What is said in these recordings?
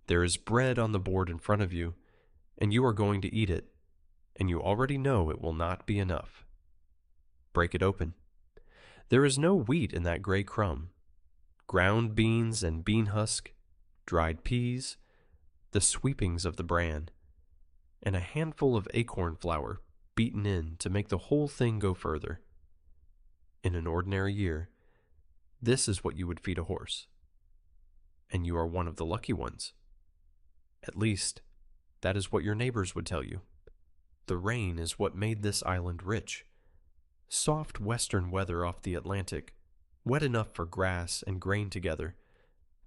There is bread on the board in front of you, and you are going to eat it, and you already know it will not be enough. Break it open. There is no wheat in that gray crumb. Ground beans and bean husk, dried peas, the sweepings of the bran, and a handful of acorn flour beaten in to make the whole thing go further. In an ordinary year, this is what you would feed a horse. And you are one of the lucky ones. At least, that is what your neighbors would tell you. The rain is what made this island rich. Soft western weather off the Atlantic, wet enough for grass and grain together,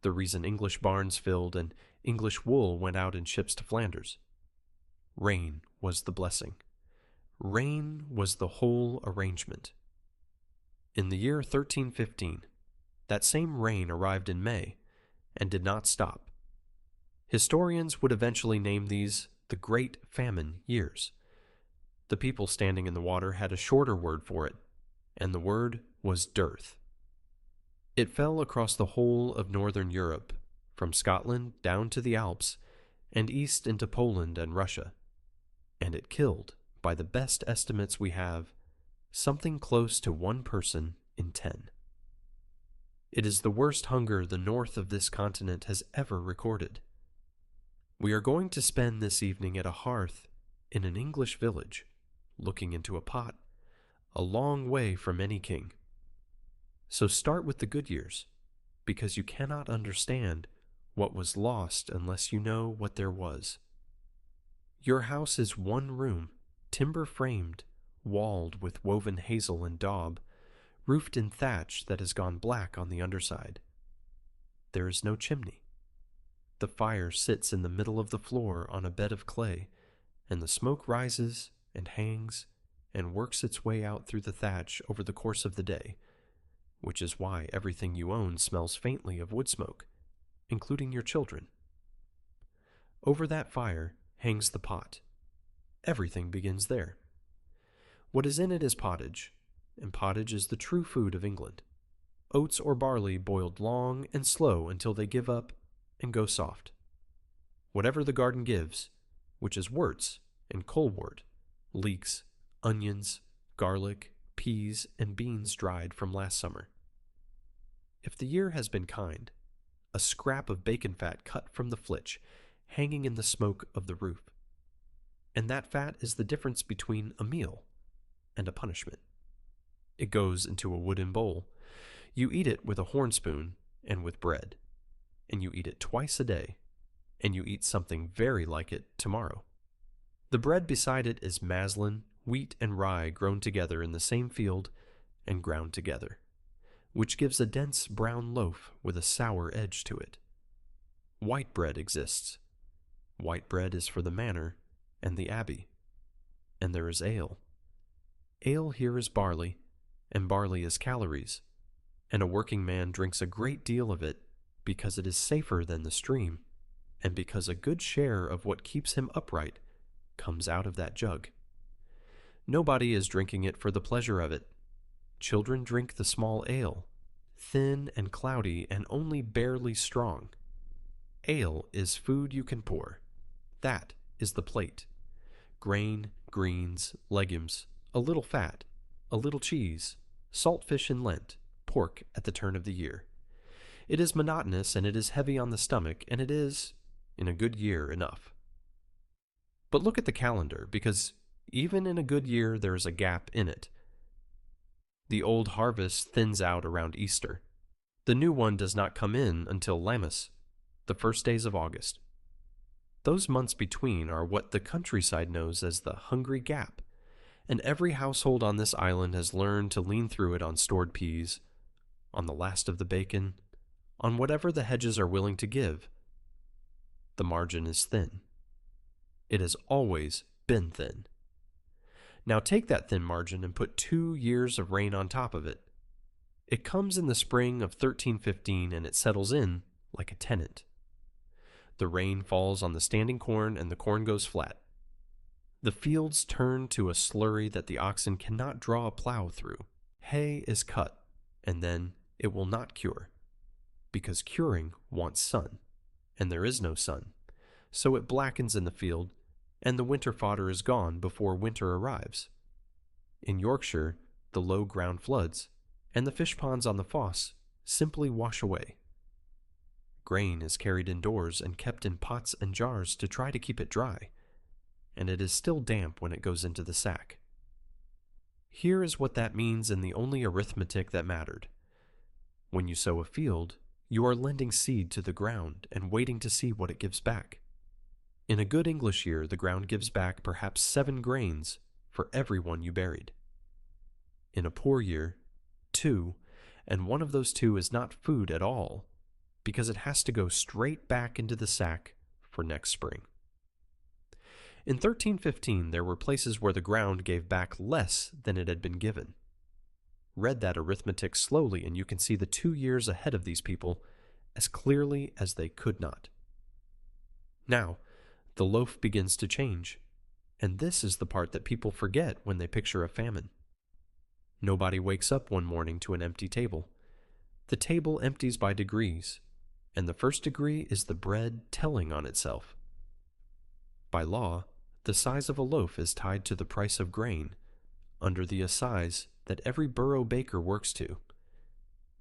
the reason English barns filled and English wool went out in ships to Flanders. Rain was the blessing. Rain was the whole arrangement. In the year 1315, that same rain arrived in May and did not stop. Historians would eventually name these the Great Famine years. The people standing in the water had a shorter word for it, and the word was dearth. It fell across the whole of northern Europe, from Scotland down to the Alps, and east into Poland and Russia, and it killed, by the best estimates we have, something close to 1 person in 10. It is the worst hunger the north of this continent has ever recorded. We are going to spend this evening at a hearth in an English village, looking into a pot, a long way from any king. So start with the good years, because you cannot understand what was lost unless you know what there was. Your house is 1 room, timber-framed, walled with woven hazel and daub, roofed in thatch that has gone black on the underside. There is no chimney. The fire sits in the middle of the floor on a bed of clay, and the smoke rises and hangs and works its way out through the thatch over the course of the day, which is why everything you own smells faintly of wood smoke, including your children. Over that fire hangs the pot. Everything begins there. What is in it is pottage, and pottage is the true food of England. Oats or barley boiled long and slow until they give up and go soft. Whatever the garden gives, which is worts and colewort, leeks, onions, garlic, peas, and beans dried from last summer. If the year has been kind, a scrap of bacon fat cut from the flitch, hanging in the smoke of the roof. And that fat is the difference between a meal and a punishment. It goes into a wooden bowl. You eat it with a horn spoon and with bread, and you eat it twice a day, and you eat something very like it tomorrow. The bread beside it is maslin, wheat, and rye grown together in the same field and ground together, which gives a dense brown loaf with a sour edge to it. White bread exists. White bread is for the manor and the abbey. And there is ale. Ale here is barley, and barley is calories, and a working man drinks a great deal of it because it is safer than the stream, and because a good share of what keeps him upright comes out of that jug. Nobody is drinking it for the pleasure of it. Children drink the small ale, thin and cloudy and only barely strong. Ale is food you can pour. That is the plate. Grain, greens, legumes, a little fat, a little cheese, salt fish in Lent, pork at the turn of the year. It is monotonous, and it is heavy on the stomach, and it is, in a good year, enough. But look at the calendar, because even in a good year there is a gap in it. The old harvest thins out around Easter. The new one does not come in until Lammas, the first days of August. Those months between are what the countryside knows as the hungry gap, and every household on this island has learned to lean through it on stored peas, on the last of the bacon, on whatever the hedges are willing to give. The margin is thin. It has always been thin. Now take that thin margin and put 2 years of rain on top of it. It comes in the spring of 1315 and it settles in like a tenant. The rain falls on the standing corn and the corn goes flat. The fields turn to a slurry that the oxen cannot draw a plow through. Hay is cut, and then it will not cure, because curing wants sun. and there is no sun, so it blackens in the field, and the winter fodder is gone before winter arrives. In Yorkshire, the low ground floods, and the fish ponds on the foss simply wash away. Grain is carried indoors and kept in pots and jars to try to keep it dry, and it is still damp when it goes into the sack. Here is what that means in the only arithmetic that mattered. When you sow a field, you are lending seed to the ground and waiting to see what it gives back. In a good English year, the ground gives back perhaps 7 grains for every one you buried. In a poor year, 2, and one of those 2 is not food at all, because it has to go straight back into the sack for next spring. In 1315, there were places where the ground gave back less than it had been given. Read that arithmetic slowly, and you can see the 2 years ahead of these people as clearly as they could not. Now, the loaf begins to change, and this is the part that people forget when they picture a famine. Nobody wakes up one morning to an empty table. The table empties by degrees, and the first degree is the bread telling on itself. By law, the size of a loaf is tied to the price of grain, under the assize that every borough baker works to.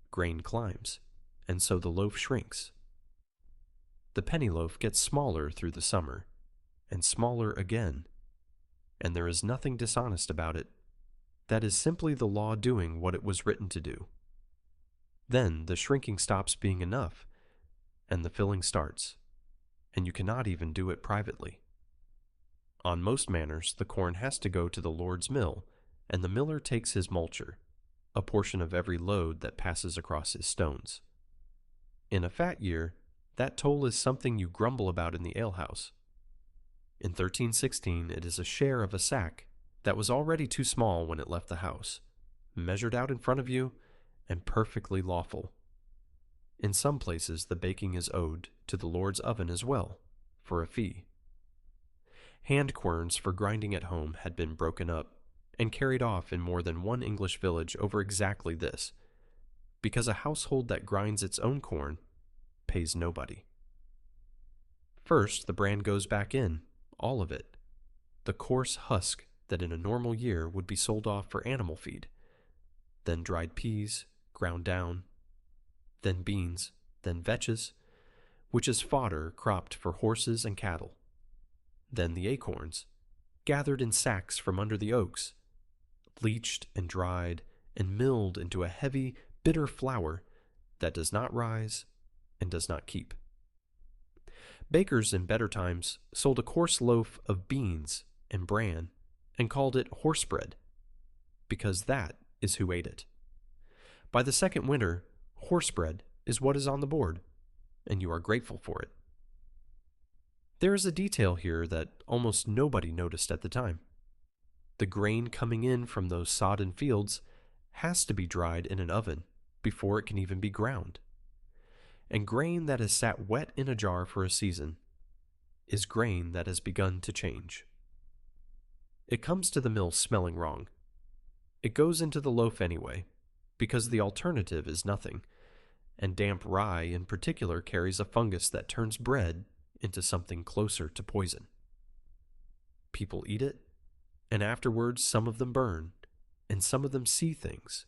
Grain climbs, and so the loaf shrinks. The penny loaf gets smaller through the summer, and smaller again, and there is nothing dishonest about it. That is simply the law doing what it was written to do. Then the shrinking stops being enough, and the filling starts, and you cannot even do it privately. On most manors, the corn has to go to the Lord's mill, and the miller takes his multure, a portion of every load that passes across his stones. In a fat year, that toll is something you grumble about in the alehouse. In 1316, it is a share of a sack that was already too small when it left the house, measured out in front of you, and perfectly lawful. In some places, the baking is owed to the Lord's oven as well, for a fee. Hand querns for grinding at home had been broken up and carried off in more than one English village over exactly this, because a household that grinds its own corn pays nobody. First, the bran goes back in, all of it, the coarse husk that in a normal year would be sold off for animal feed, then dried peas, ground down, then beans, then vetches, which is fodder cropped for horses and cattle, then the acorns, gathered in sacks from under the oaks, bleached and dried and milled into a heavy, bitter flour that does not rise and does not keep. Bakers in better times sold a coarse loaf of beans and bran and called it horse bread, because that is who ate it. By the second winter, horse bread is what is on the board, and you are grateful for it. There is a detail here that almost nobody noticed at the time. The grain coming in from those sodden fields has to be dried in an oven before it can even be ground. And grain that has sat wet in a jar for a season is grain that has begun to change. It comes to the mill smelling wrong. It goes into the loaf anyway, because the alternative is nothing, and damp rye in particular carries a fungus that turns bread into something closer to poison. People eat it, and afterwards some of them burn, and some of them see things,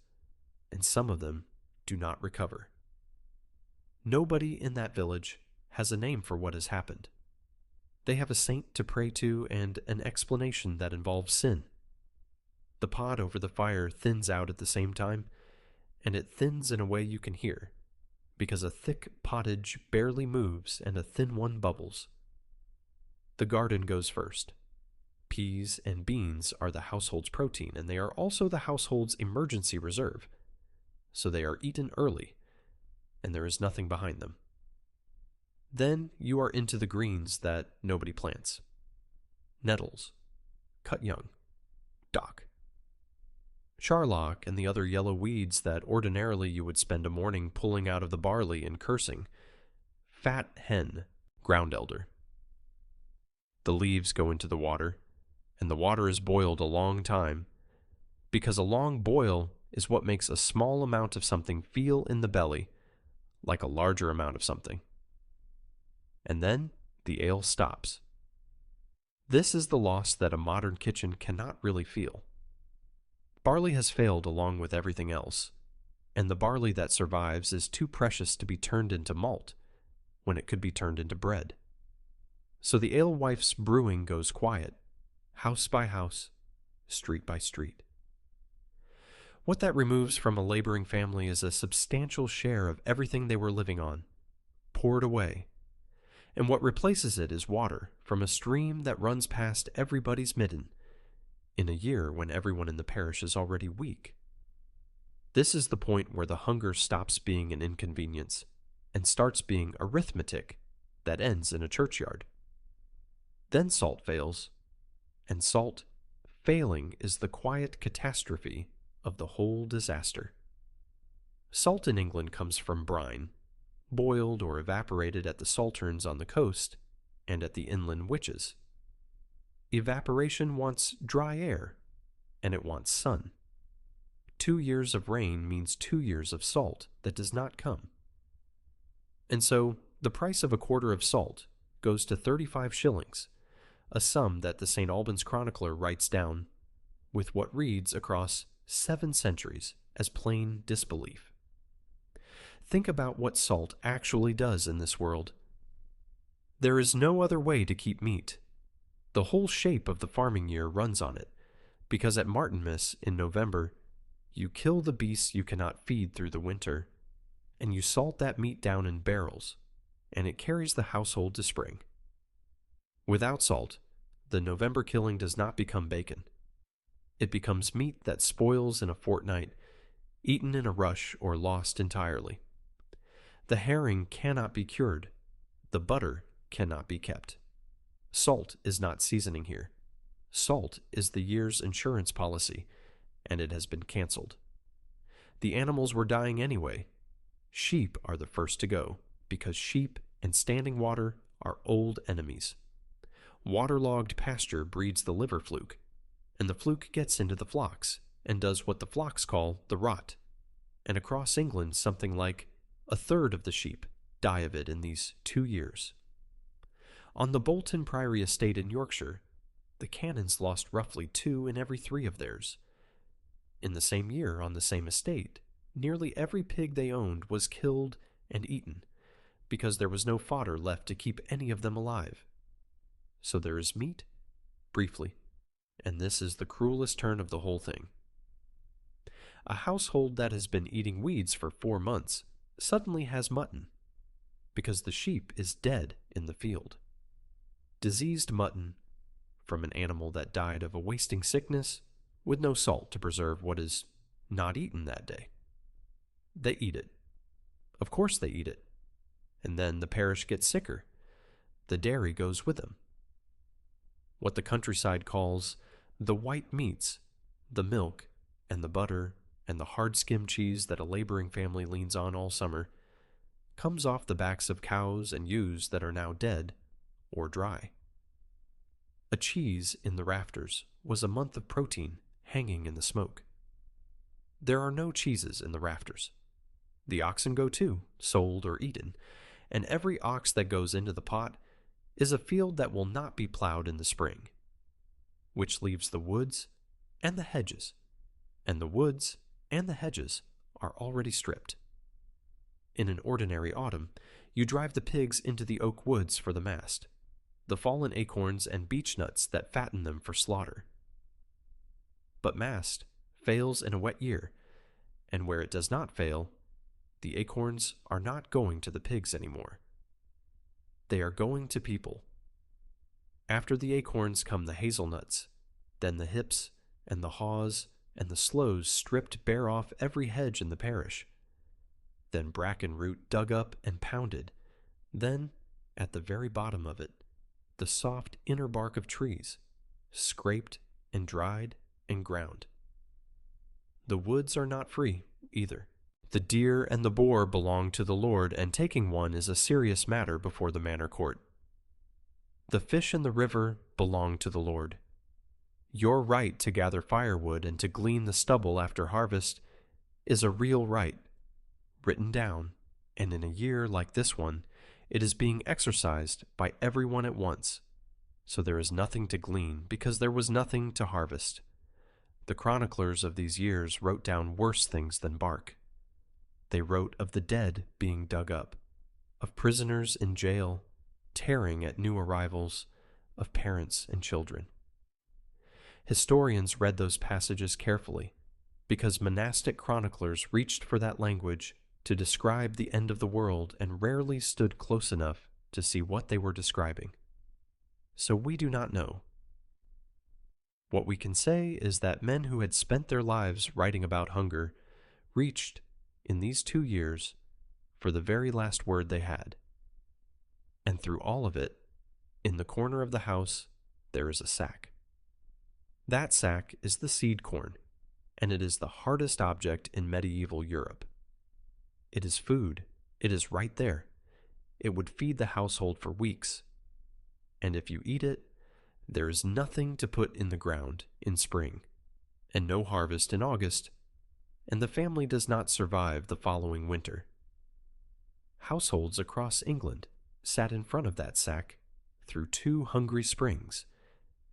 and some of them do not recover. Nobody in that village has a name for what has happened. They have a saint to pray to and an explanation that involves sin. The pot over the fire thins out at the same time, and it thins in a way you can hear, because a thick pottage barely moves and a thin one bubbles. The garden goes first. Peas and beans are the household's protein, and they are also the household's emergency reserve, so they are eaten early, and there is nothing behind them. Then you are into the greens that nobody plants. Nettles, cut young, dock, charlock, and the other yellow weeds that ordinarily you would spend a morning pulling out of the barley and cursing. Fat hen, ground elder. The leaves go into the water, and the water is boiled a long time, because a long boil is what makes a small amount of something feel in the belly like a larger amount of something. and then the ale stops. This is the loss that a modern kitchen cannot really feel. Barley has failed along with everything else, and the barley that survives is too precious to be turned into malt when it could be turned into bread. So the alewife's brewing goes quiet, house by house, street by street. What that removes from a laboring family is a substantial share of everything they were living on, poured away, and what replaces it is water from a stream that runs past everybody's midden, in a year when everyone in the parish is already weak. This is the point where the hunger stops being an inconvenience and starts being arithmetic that ends in a churchyard. Then salt fails, and salt failing is the quiet catastrophe of the whole disaster. Salt in England comes from brine, boiled or evaporated at the salterns on the coast and at the inland witches. Evaporation wants dry air, and it wants sun. 2 years of rain means 2 years of salt that does not come. And so the price of a quarter of salt goes to 35 shillings, a sum that the St. Albans chronicler writes down with what reads across 7 centuries as plain disbelief. Think about what salt actually does in this world. There is no other way to keep meat. The whole shape of the farming year runs on it, because at Martinmas in November, you kill the beasts you cannot feed through the winter, and you salt that meat down in barrels, and it carries the household to spring. Without salt, the November killing does not become bacon. It becomes meat that spoils in a fortnight, eaten in a rush or lost entirely. The herring cannot be cured. The butter cannot be kept. Salt is not seasoning here. Salt is the year's insurance policy, and it has been canceled. The animals were dying anyway. Sheep are the first to go, because sheep and standing water are old enemies. Waterlogged pasture breeds the liver fluke, and the fluke gets into the flocks and does what the flocks call the rot. And across England, something like a third of the sheep die of it in these 2 years. On the Bolton Priory estate in Yorkshire, the canons lost roughly 2 in every 3 of theirs. In the same year, on the same estate, nearly every pig they owned was killed and eaten, because there was no fodder left to keep any of them alive. So there is meat, briefly, and this is the cruelest turn of the whole thing. A household that has been eating weeds for 4 months suddenly has mutton, because the sheep is dead in the field. Diseased mutton from an animal that died of a wasting sickness with no salt to preserve what is not eaten that day. They eat it. Of course they eat it. And then the parish gets sicker. The dairy goes with them. What the countryside calls the white meats, the milk and the butter and the hard skim cheese that a laboring family leans on all summer, comes off the backs of cows and ewes that are now dead or dry. A cheese in the rafters was a month of protein hanging in the smoke. There are no cheeses in the rafters. The oxen go too, sold or eaten, and every ox that goes into the pot is a field that will not be plowed in the spring, which leaves the woods and the hedges, and the woods and the hedges are already stripped. In an ordinary autumn, you drive the pigs into the oak woods for the mast, the fallen acorns and beech nuts that fatten them for slaughter. But mast fails in a wet year, and where it does not fail, the acorns are not going to the pigs anymore. They are going to people. After the acorns come the hazelnuts, then the hips and the haws and the sloes stripped bare off every hedge in the parish. Then bracken root dug up and pounded. Then, at the very bottom of it, the soft inner bark of trees, scraped and dried and ground. The woods are not free, either. The deer and the boar belong to the Lord, and taking one is a serious matter before the manor court. The fish in the river belong to the Lord. Your right to gather firewood and to glean the stubble after harvest is a real right, written down, and in a year like this one, It is being exercised by everyone at once, so there is nothing to glean because there was nothing to harvest. The chroniclers of these years wrote down worse things than bark. They wrote of the dead being dug up, of prisoners in jail, tearing at new arrivals, of parents and children. Historians read those passages carefully, because monastic chroniclers reached for that language to describe the end of the world and rarely stood close enough to see what they were describing. So we do not know. What we can say is that men who had spent their lives writing about hunger reached, in these 2 years, for the very last word they had. And through all of it, in the corner of the house, there is a sack. That sack is the seed corn, and it is the hardest object in medieval Europe. It is food. It is right there. It would feed the household for weeks. And if you eat it, there is nothing to put in the ground in spring, and no harvest in August, and the family does not survive the following winter. Households across England sat in front of that sack through 2 hungry springs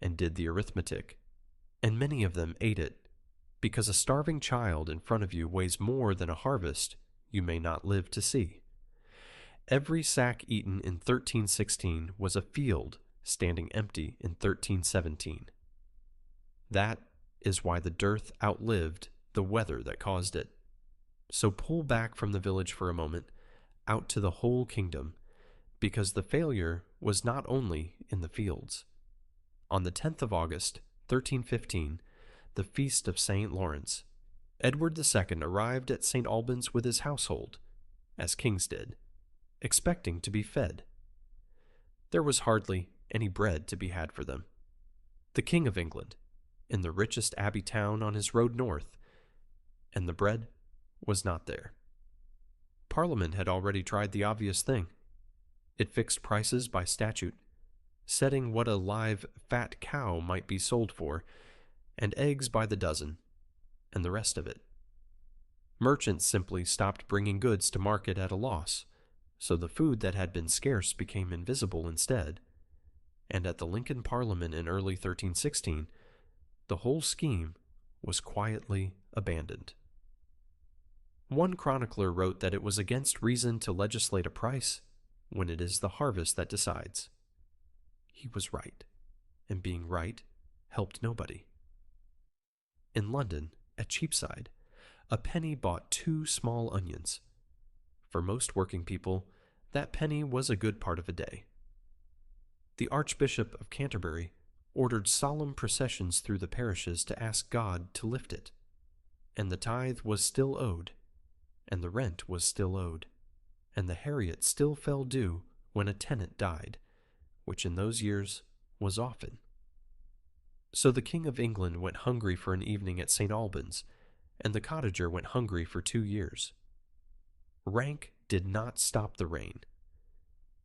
and did the arithmetic, and many of them ate it, because a starving child in front of you weighs more than a harvest you may not live to see. Every sack eaten in 1316 was a field standing empty in 1317. That is why the dearth outlived the weather that caused it. So pull back from the village for a moment, out to the whole kingdom, because the failure was not only in the fields. On the 10th of August, 1315, the feast of St. Lawrence, Edward II arrived at St. Albans with his household, as kings did, expecting to be fed. There was hardly any bread to be had for them. The King of England, in the richest abbey town on his road north, and the bread was not there. Parliament had already tried the obvious thing. It fixed prices by statute, setting what a live fat cow might be sold for, and eggs by the dozen, and the rest of it. Merchants simply stopped bringing goods to market at a loss, so the food that had been scarce became invisible instead, and at the Lincoln Parliament in early 1316, the whole scheme was quietly abandoned. One chronicler wrote that it was against reason to legislate a price when it is the harvest that decides. He was right, and being right helped nobody. In London, at Cheapside, a penny bought 2 small onions. For most working people, that penny was a good part of a day. The Archbishop of Canterbury ordered solemn processions through the parishes to ask God to lift it, and the tithe was still owed, and the rent was still owed, and the Harriet still fell due when a tenant died, which in those years was often. So the King of England went hungry for an evening at St. Albans, and the cottager went hungry for 2 years. Rank did not stop the rain.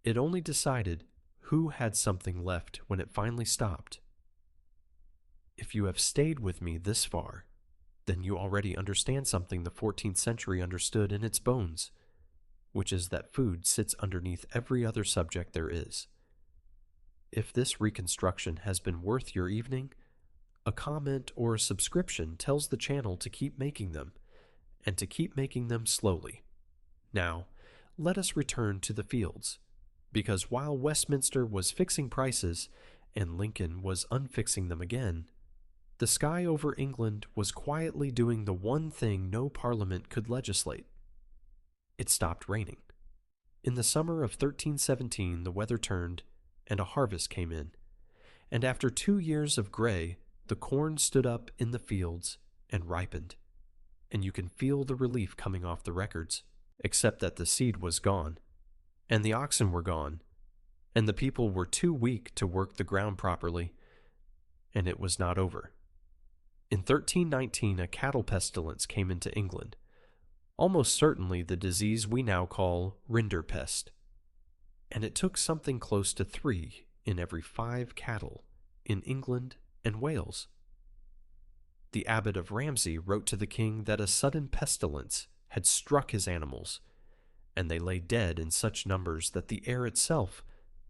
It only decided who had something left when it finally stopped. If you have stayed with me this far, then you already understand something the 14th century understood in its bones, which is that food sits underneath every other subject there is. If this reconstruction has been worth your evening, a comment or a subscription tells the channel to keep making them, and to keep making them slowly. Now, let us return to the fields, because while Westminster was fixing prices and Lincoln was unfixing them again, the sky over England was quietly doing the one thing no parliament could legislate. It stopped raining. In the summer of 1317 the weather turned, and a harvest came in, and after 2 years of gray, the corn stood up in the fields and ripened, and you can feel the relief coming off the records, except that the seed was gone, and the oxen were gone, and the people were too weak to work the ground properly, and it was not over. In 1319 a cattle pestilence came into England, almost certainly the disease we now call rinderpest, and it took something close to 3 in every 5 cattle in England and Wales. The abbot of Ramsey wrote to the king that a sudden pestilence had struck his animals, and they lay dead in such numbers that the air itself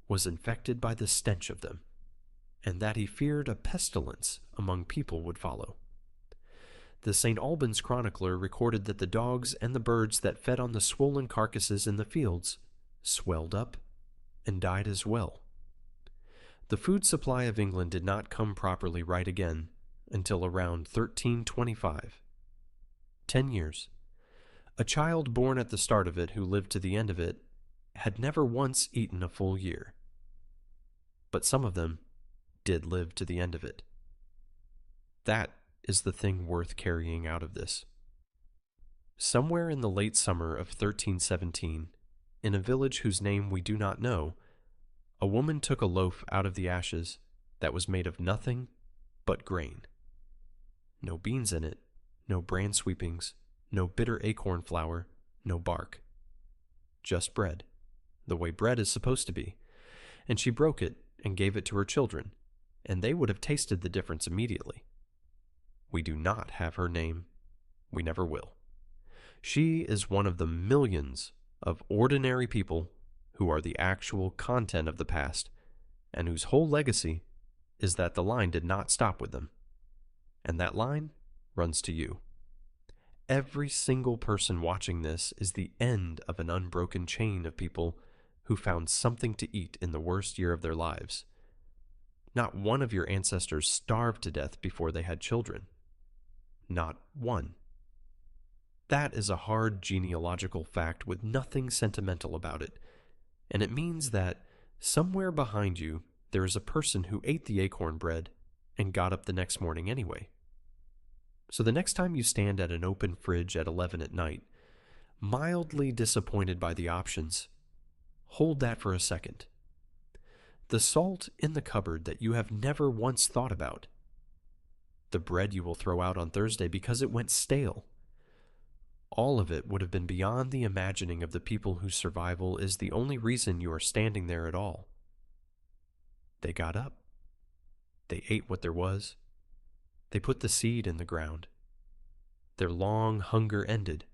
was infected by the stench of them, and that he feared a pestilence among people would follow. The St. Albans chronicler recorded that the dogs and the birds that fed on the swollen carcasses in the fields swelled up and died as well. The food supply of England did not come properly right again until around 1325. 10 years. A child born at the start of it who lived to the end of it had never once eaten a full year. But some of them did live to the end of it. That is the thing worth carrying out of this. Somewhere in the late summer of 1317, in a village whose name we do not know, a woman took a loaf out of the ashes that was made of nothing but grain. No beans in it, no bran sweepings, no bitter acorn flour, no bark. Just bread, the way bread is supposed to be. And she broke it and gave it to her children, and they would have tasted the difference immediately. We do not have her name. We never will. She is one of the millions of ordinary people who are the actual content of the past, and whose whole legacy is that the line did not stop with them. And that line runs to you. Every single person watching this is the end of an unbroken chain of people who found something to eat in the worst year of their lives. Not one of your ancestors starved to death before they had children. Not one. That is a hard genealogical fact with nothing sentimental about it, and it means that somewhere behind you there is a person who ate the acorn bread and got up the next morning anyway. So the next time you stand at an open fridge at 11 at night, mildly disappointed by the options, hold that for a second. The salt in the cupboard that you have never once thought about. The bread you will throw out on Thursday because it went stale. All of it would have been beyond the imagining of the people whose survival is the only reason you are standing there at all. They got up. They ate what there was. They put the seed in the ground. Their long hunger ended,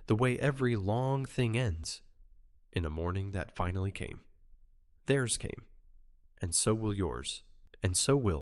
the way every long thing ends, in a morning that finally came. Theirs came, and so will yours, and so will